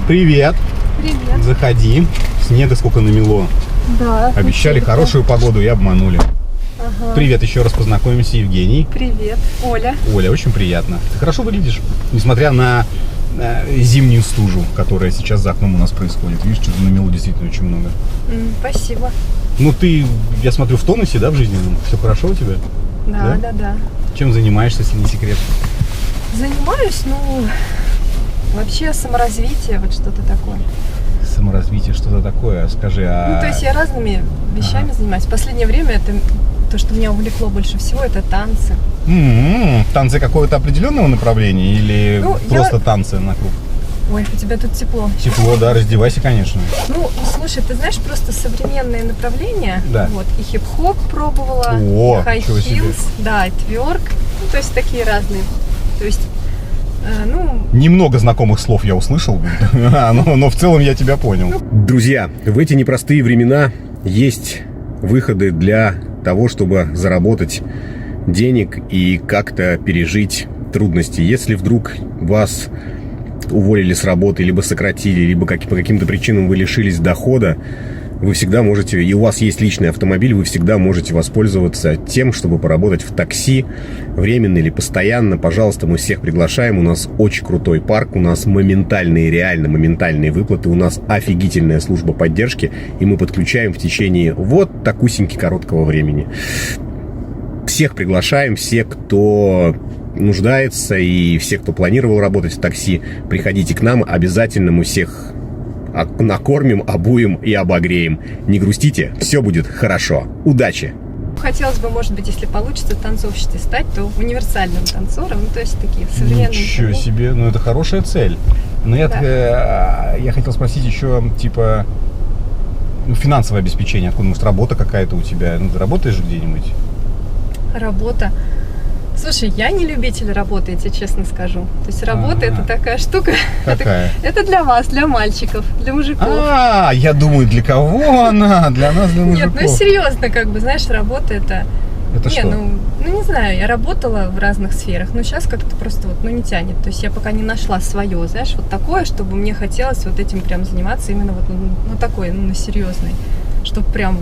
Привет. Привет. Заходи. Снега сколько намело. Да. Обещали хорошую погоду и обманули. Ага. Привет, еще раз познакомимся, Евгений. Привет. Оля. Оля, очень приятно. Ты хорошо выглядишь, несмотря на зимнюю стужу, которая сейчас за окном у нас происходит. Видишь, что-то намело действительно очень много. Спасибо. Ну ты, я смотрю, в тонусе, да, в жизни? Все хорошо у тебя? Да. Чем занимаешься, если не секрет? Занимаюсь, вообще саморазвитие, вот что-то такое. Саморазвитие, что-то такое. Скажи, то есть я разными вещами занимаюсь. В последнее время это то, что меня увлекло больше всего, это танцы. Танцы какого-то определенного направления или просто танцы на круг? Ой, у тебя тут тепло. Тепло, да, раздевайся, конечно. Слушай, ты знаешь, просто современные направления. Да. Вот, и хип-хоп пробовала, и хай-хилс, да, и тверк. То есть такие разные. То есть, Немного знакомых слов я услышал, но в целом я тебя понял. Друзья, в эти непростые времена есть выходы для того, чтобы заработать денег и как-то пережить трудности. Если вдруг вас уволили с работы, либо сократили, либо по каким-то причинам вы лишились дохода, вы всегда можете, и у вас есть личный автомобиль, вы всегда можете воспользоваться тем, чтобы поработать в такси, временно или постоянно. Пожалуйста, мы всех приглашаем. У нас очень крутой парк, у нас реально моментальные выплаты, у нас офигительная служба поддержки, и мы подключаем в течение вот такусеньки короткого времени. Всех приглашаем, все, кто нуждается, и все, кто планировал работать в такси, приходите к нам, обязательно мы всех накормим, обуем и обогреем. Не грустите, все будет хорошо. Удачи! Хотелось бы, может быть, если получится в танцовщице стать, то универсальным танцором, то есть такие современные. Ничего себе, это хорошая цель. Но я хотел спросить еще, финансовое обеспечение, откуда, может, работа какая-то у тебя, ты работаешь где-нибудь? Работа. Слушай, я не любитель работы, я тебе честно скажу. То есть работа это такая штука. Какая? Это для вас, для мальчиков, для мужиков. Я думаю, для кого она? Для нас, для мужиков. Нет, серьезно, знаешь, работа это... Это что? Не знаю, я работала в разных сферах, но сейчас как-то просто не тянет. То есть я пока не нашла свое, знаешь, такое, чтобы мне хотелось этим прям заниматься именно такой, на серьезный. Чтобы прям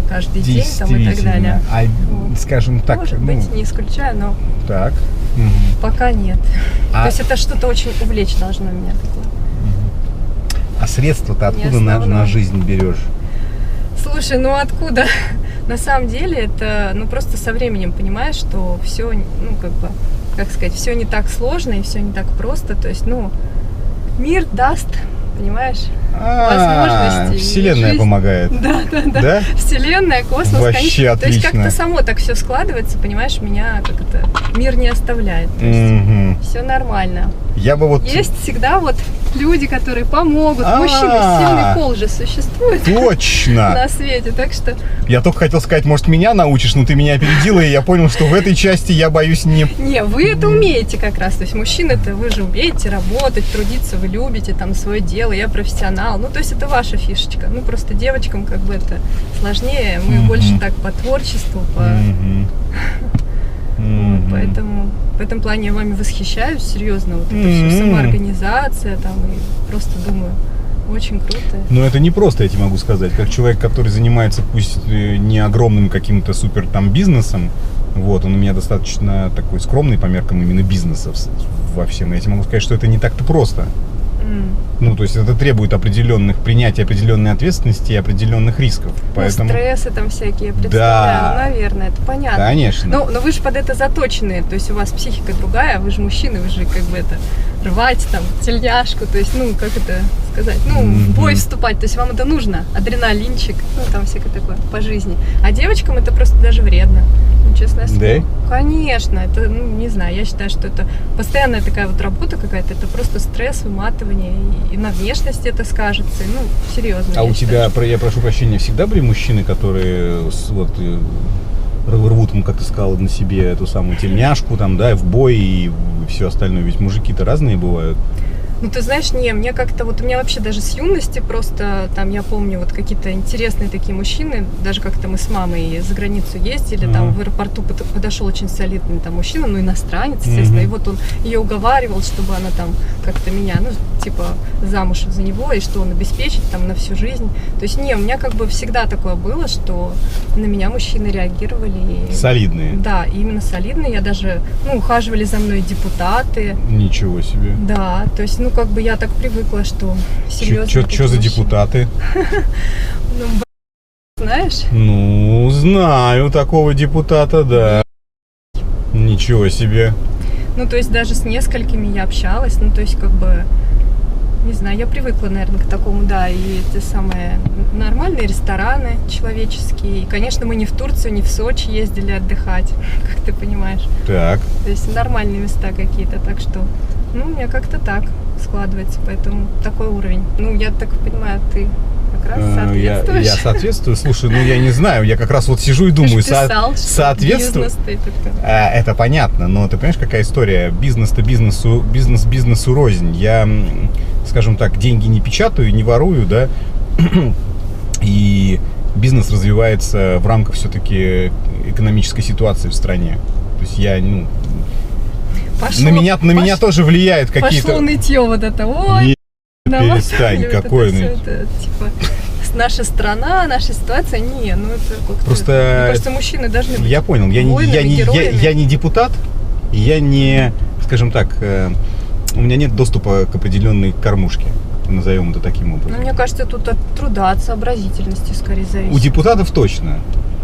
каждый день там и так далее. Скажем так, может быть, не исключаю, но так. Пока нет. То есть это что-то очень увлечь должно меня такое. А средства-то откуда на жизнь берешь? Слушай, откуда? На самом деле это, просто со временем понимаешь, что все, все не так сложно и все не так просто. То есть, мир даст, понимаешь, возможности. Вселенная помогает. Да? Вселенная, космос. Вообще отлично. То есть как-то само так все складывается, понимаешь, меня мир не оставляет. То есть все нормально. Есть всегда люди, которые помогут. Мужчины, сильный пол же существует. Точно. На свете, так что... Я только хотел сказать, может, меня научишь, но ты меня опередила, и я понял, что в этой части я боюсь не... Не, вы это умеете как раз. То есть мужчины-то, вы же умеете работать, трудиться, вы любите свое дело, я профессионал. То есть это ваша фишечка. Просто девочкам это сложнее. Мы больше так по творчеству, Поэтому в этом плане я вами восхищаюсь, серьезно. Это все самоорганизация, и просто думаю, очень круто. Но это не просто, я тебе могу сказать. Как человек, который занимается, пусть не огромным каким-то супер бизнесом, он у меня достаточно такой скромный по меркам именно бизнеса во всем. Я тебе могу сказать, что это не так-то просто. То есть это требует принятия определенной ответственности и определенных рисков. Поэтому... стрессы всякие, я представляю. Наверное, это понятно. Конечно. Но вы же под это заточены, то есть у вас психика другая, вы же мужчины, вы же рвать тельняшку, то есть, как это сказать, в бой вступать, то есть вам это нужно, адреналинчик, всякое такое по жизни. А девочкам это просто даже вредно. Честное слово. Да? Конечно, это, не знаю, я считаю, что это постоянная такая работа какая-то, это просто стресс, выматывание, и на внешности это скажется, серьезно. А у тебя, я прошу прощения, всегда были мужчины, которые рвут, как ты сказала, на себе эту самую тельняшку, в бой и все остальное, ведь мужики-то разные бывают. Ну, ты знаешь, не, мне как-то, вот у меня вообще даже с юности просто, там, я помню, вот какие-то интересные такие мужчины, даже как-то мы с мамой за границу ездили, там, в аэропорту подошел очень солидный там мужчина, ну, иностранец, естественно, и вот он ее уговаривал, чтобы она там как-то меня, ну, типа, замуж за него, и что он обеспечит там на всю жизнь. То есть, не, у меня как бы всегда такое было, что на меня мужчины реагировали. Солидные? Да, именно солидные, я даже, ну, ухаживали за мной депутаты. Ничего себе. Да, то есть, ну, как бы я так привыкла, что серьезно. Что за депутаты? Ну, знаешь? Ну, знаю такого депутата, да. Ничего себе. Ну, то есть, даже с несколькими я общалась, ну, то есть, как бы, не знаю, я привыкла, наверное, к такому, да, и те самые нормальные рестораны человеческие. И, конечно, мы не в Турцию, не в Сочи ездили отдыхать, как ты понимаешь. Так. То есть, нормальные места какие-то, так что, ну, у меня как-то так складывается, поэтому такой уровень. Ну, я так понимаю, ты как раз соответствуешь. Я соответствую. Слушай, ну я не знаю, я как раз вот сижу и думаю, соответствую. Это понятно, но ты понимаешь, какая история? Бизнес-то бизнесу, бизнесу рознь. Я, скажем так, деньги не печатаю, не ворую, да, и бизнес развивается в рамках все-таки экономической ситуации в стране. То есть я, ну, на меня тоже влияют какие-то... Пошло нытье вот это, ой, перестань, какое нытье. Типа, наша страна, наша ситуация, не, ну это как-то... Просто... Мне кажется, мужчины должны быть. Я понял, я не депутат, и я не, скажем так, у меня нет доступа к определенной кормушке, назовем это таким образом. Ну, мне кажется, тут от труда, от сообразительности скорее зависит. У депутатов точно,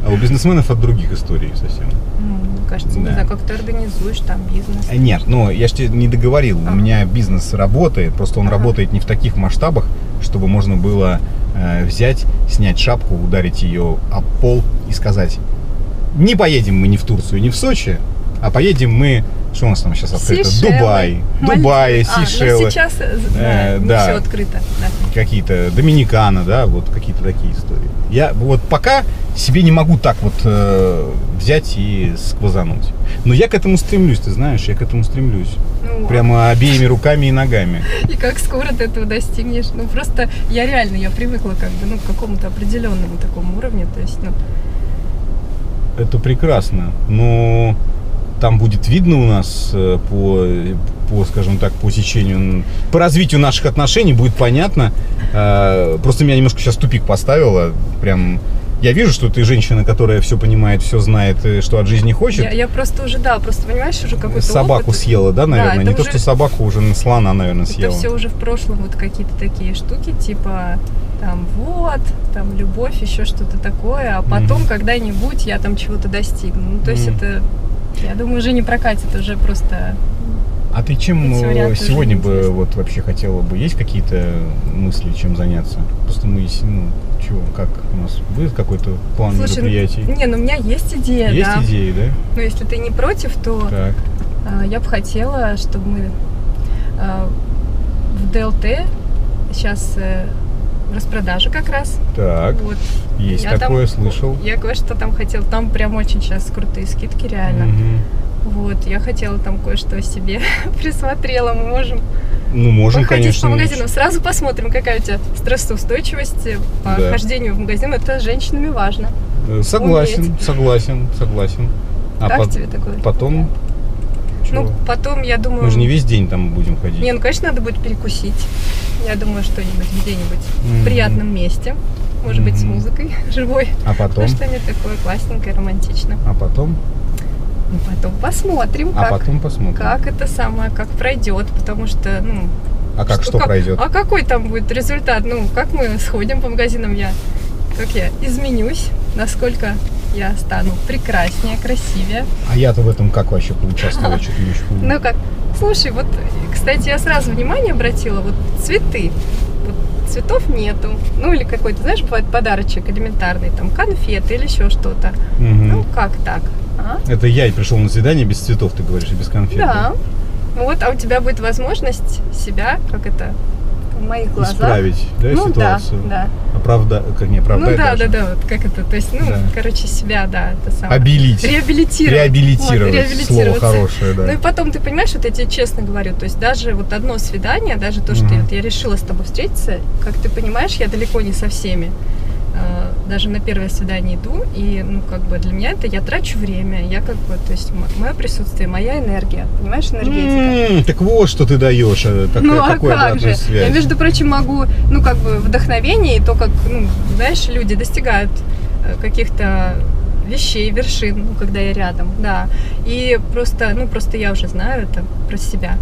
а у бизнесменов от других историй совсем. Мне кажется, не знаю, как ты организуешь там бизнес. Нет, но я же тебе не договорил. У меня бизнес работает, просто он работает не в таких масштабах, чтобы можно было взять, снять шапку, ударить ее об пол и сказать: не поедем мы ни в Турцию, ни в Сочи, а поедем мы... Что у нас там сейчас открыто? Сейшелы, Дубай, Сейшелы. Ну сейчас не все открыто. Да. Какие-то Доминикана, да, вот какие-то такие истории. Я вот пока себе не могу так вот взять и сквозануть. Но я к этому стремлюсь, ты знаешь, я к этому стремлюсь. Ну, прямо обеими руками и ногами. И как скоро ты этого достигнешь? Ну просто я привыкла как бы, ну, к какому-то определенному такому уровню, то есть, ну... Это прекрасно, но... Там будет видно у нас по, скажем так, по сечению, по развитию наших отношений будет понятно. Просто меня немножко сейчас в тупик поставило. Прям я вижу, что ты женщина, которая все понимает, все знает, что от жизни хочет. Я просто уже, да, просто понимаешь, уже какой-то собаку опыт. Съела, да, наверное? Да, не то, что собаку, уже на слона, наверное, съела. Это все уже в прошлом, вот какие-то такие штуки, типа, там, вот, там, любовь, еще что-то такое. А потом, когда-нибудь я там чего-то достигну. Ну, то есть это... Я думаю, уже не прокатит, уже просто... А ты чем сегодня бы вот вообще хотела бы? Есть какие-то мысли, чем заняться? Просто мы, ну, чего, как у нас будет какой-то план мероприятий? Не, ну у меня есть идея, есть идеи, да? Но если ты не против, то я бы хотела, чтобы мы в ДЛТ сейчас распродажа как раз. Так, вот. Есть я такое, там, слышал. Я кое-что там хотела, там прям очень сейчас крутые скидки, реально. Вот, я хотела там кое-что себе присмотрела, мы можем... Ну, можем, конечно. По магазинам, сразу посмотрим, какая у тебя стрессоустойчивость по хождению в магазин, это с женщинами важно. Согласен. Как тебе такое? Потом... Ну, потом, я думаю... Мы же не весь день там будем ходить. Не, ну, конечно, надо будет перекусить. Я думаю, что-нибудь где-нибудь в приятном месте. Может быть, с музыкой живой. А потом? Что-нибудь такое классненькое, романтичное. А потом? Ну, потом посмотрим, как это самое, как пройдет. Потому что, ну... А как что пройдет? А какой там будет результат? Ну, как мы сходим по магазинам, как я изменюсь, насколько... Я стану прекраснее, красивее. А я-то в этом как вообще поучаствовала? Что-то не очень понимаю. Ну как? Слушай, вот, кстати, я сразу внимание обратила, вот цветы. Вот цветов нету. Ну или какой-то, знаешь, бывает подарочек элементарный, там конфеты или еще что-то. Ну как так? Это я и пришел на свидание без цветов, ты говоришь, и без конфет. Да. Вот, а у тебя будет возможность себя, в моих глазах. Исправить, да, ну, ситуацию? Да. Оправдать, вот как это, то есть, короче, себя, да, это самое. Обелить. Реабилитировать. Слово хорошее, да. Ну и потом, ты понимаешь, вот я тебе честно говорю, то есть даже вот одно свидание, даже то, что я решила с тобой встретиться, как ты понимаешь, я далеко не со всеми. Даже на первое свидание иду, и, для меня это я трачу время, то есть мое присутствие, моя энергия, понимаешь, энергетика. Так вот, что ты даешь, такую обратную связь. Я, между прочим, могу, вдохновение, и то, как, знаешь, люди достигают каких-то вещей, вершин, когда я рядом, да, и просто я уже знаю это про себя.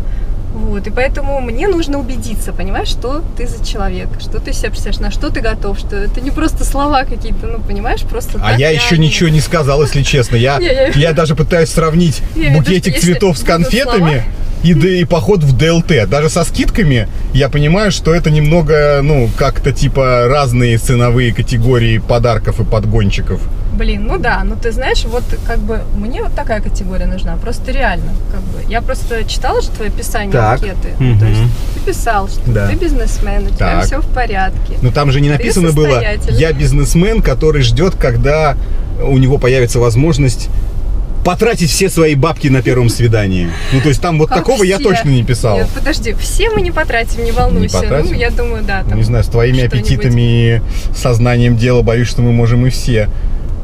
Вот, и поэтому мне нужно убедиться, понимаешь, что ты за человек, что ты себя представляешь, на что ты готов, что это не просто слова какие-то, понимаешь, просто так. А я еще ничего не сказал, если честно. Я даже пытаюсь сравнить букетик цветов с конфетами и поход в ДЛТ. Даже со скидками я понимаю, что это немного, как-то типа разные ценовые категории подарков и подгончиков. Блин, ты знаешь, мне вот такая категория нужна, просто реально, Я просто читала же твои описания анкеты, то есть ты писал, что ты бизнесмен, у тебя все в порядке. Но там же не написано было, я бизнесмен, который ждет, когда у него появится возможность потратить все свои бабки на первом свидании. То есть там вот как такого все? Я точно не писал. Нет, подожди, все мы не потратим, не волнуйся. Не потратим? Я думаю, да. Не знаю, с твоими аппетитами и сознанием дела, боюсь, что мы можем и все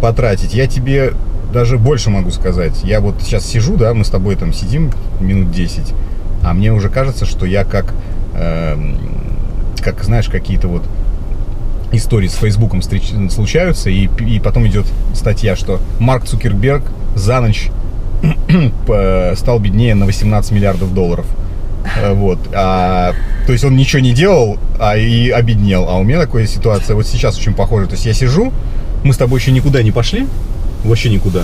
потратить. Я тебе даже больше могу сказать. Я вот сейчас сижу, да, мы с тобой там сидим минут 10, а мне уже кажется, что я как знаешь, какие-то вот истории с Фейсбуком случаются, и потом идет статья, что Марк Цукерберг за ночь стал беднее на 18 миллиардов долларов. Вот. То есть он ничего не делал, и обеднел. А у меня такая ситуация вот сейчас очень похожа. То есть я сижу, мы с тобой еще никуда не пошли, вообще никуда.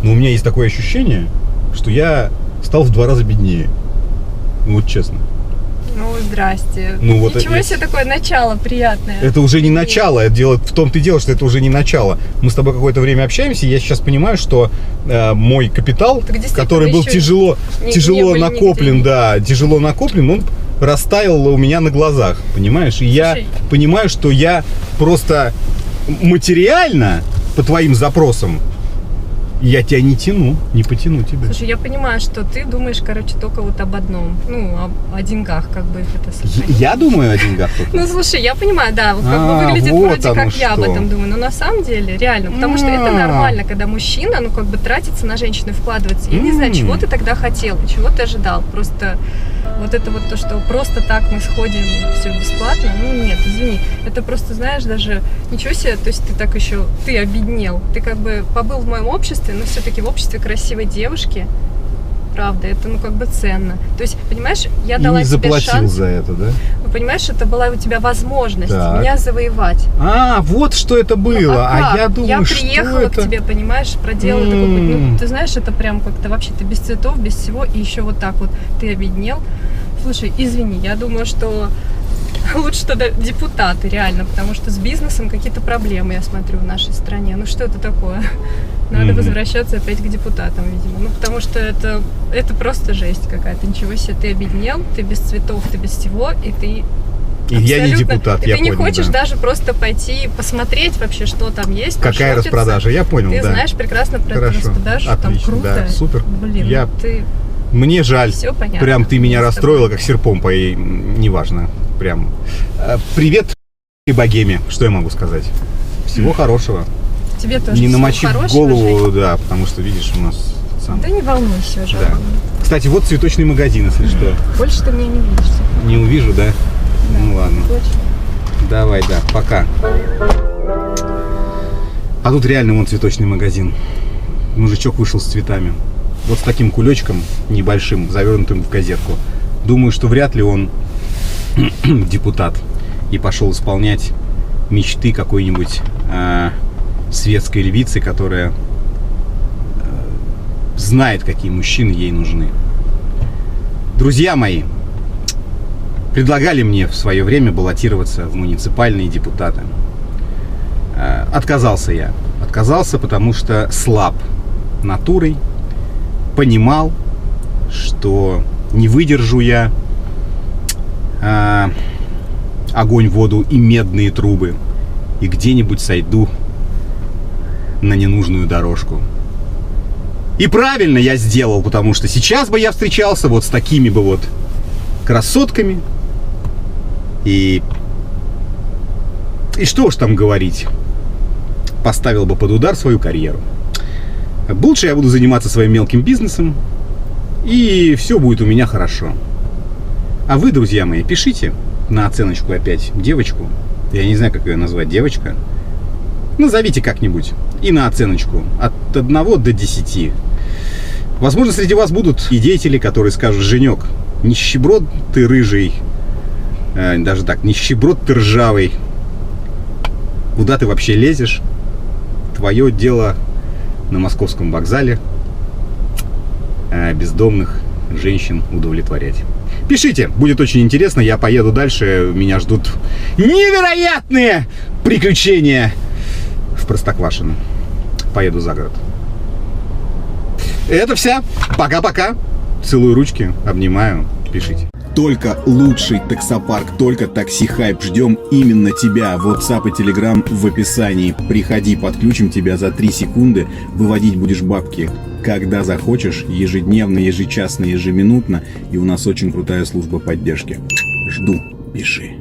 Но у меня есть такое ощущение, что я стал в 2 раза беднее. Вот честно. Здрасте. Ничего себе, такое начало приятное. Это уже не начало. В том-то и дело, что это уже не начало. Мы с тобой какое-то время общаемся, и я сейчас понимаю, что мой капитал, который был тяжело накоплен, он растаял у меня на глазах, понимаешь? И я понимаю, что я просто материально, по твоим запросам, я тебя не потяну тебя. Слушай, я понимаю, что ты думаешь, только вот об одном, о деньгах, как бы это сохранить. Я думаю о деньгах только. Слушай, я понимаю, да, выглядит вот вроде как я об этом думаю, но на самом деле, реально, потому что это нормально, когда мужчина, тратится на женщину и вкладывается. Я не знаю, чего ты тогда хотел, чего ты ожидал, просто вот это вот то, что просто так мы сходим, все бесплатно, нет, извини, это просто, знаешь, даже ничего себе, то есть ты обеднел, ты побыл в моем обществе, но все-таки в обществе красивой девушки, правда, это ценно. То есть, понимаешь, я дала тебе шанс. И не заплатил за это, да? Понимаешь, это была у тебя возможность меня завоевать. Вот что это было. Я думаю, я приехала к тебе, понимаешь, проделала такой путь. Ты знаешь, это прям как-то вообще ты без цветов, без всего, и еще вот так вот ты обеднел. Слушай, извини, я думаю, что лучше тогда депутаты, реально, потому что с бизнесом какие-то проблемы, я смотрю, в нашей стране. Что это такое? Надо возвращаться опять к депутатам, видимо. Потому что это просто жесть какая-то. Ничего себе, ты обеднел, ты без цветов, ты без всего, и ты... И я не депутат, я понял. Ты не хочешь даже просто пойти посмотреть вообще, что там есть. Какая распродажа, я понял, Ты знаешь прекрасно про эту распродажу, там круто. Да, супер. Блин, Мне жаль, все понятно. Прям ты меня расстроила, как серпом по ей, неважно. Прям. Привет и богеме, что я могу сказать? Всего хорошего. Тебе тоже. Не намочив голову, да, потому что, видишь, у нас... Да не волнуйся уже. Да. Кстати, вот цветочный магазин, если что. Больше ты меня не увидишь. Не увижу, да? Ну ладно. Точно. Давай, да, пока. А тут реально вон цветочный магазин. Мужичок вышел с цветами. Вот с таким кулечком небольшим, завернутым в газетку. Думаю, что вряд ли он депутат и пошел исполнять мечты какой-нибудь светской львицы, которая знает, какие мужчины ей нужны. Друзья мои, предлагали мне в свое время баллотироваться в муниципальные депутаты. Отказался я. Отказался, потому что слаб натурой, понимал, что не выдержу я огонь, воду и медные трубы. И где-нибудь сойду на ненужную дорожку. И правильно я сделал, потому что сейчас бы я встречался вот с такими бы вот красотками. И что уж там говорить. Поставил бы под удар свою карьеру. Лучше я буду заниматься своим мелким бизнесом. И все будет у меня хорошо. А вы, друзья мои, пишите на оценочку опять девочку. Я не знаю, как ее назвать, девочка. Назовите как-нибудь. И на оценочку от 1 до 10. Возможно, среди вас будут и деятели, которые скажут: Женек, нищеброд ты рыжий. Даже так, нищеброд ты ржавый. Куда ты вообще лезешь? Твое дело на московском вокзале бездомных женщин удовлетворять. Пишите, будет очень интересно. Я поеду дальше. Меня ждут невероятные приключения в Простоквашино. Поеду за город. Это все. Пока-пока. Целую ручки, обнимаю. Пишите. Только лучший таксопарк, только Такси Хайп. Ждем именно тебя. WhatsApp и Telegram в описании. Приходи, подключим тебя за 3 секунды. Выводить будешь бабки когда захочешь, ежедневно, ежечасно, ежеминутно. И у нас очень крутая служба поддержки. Жду, пиши.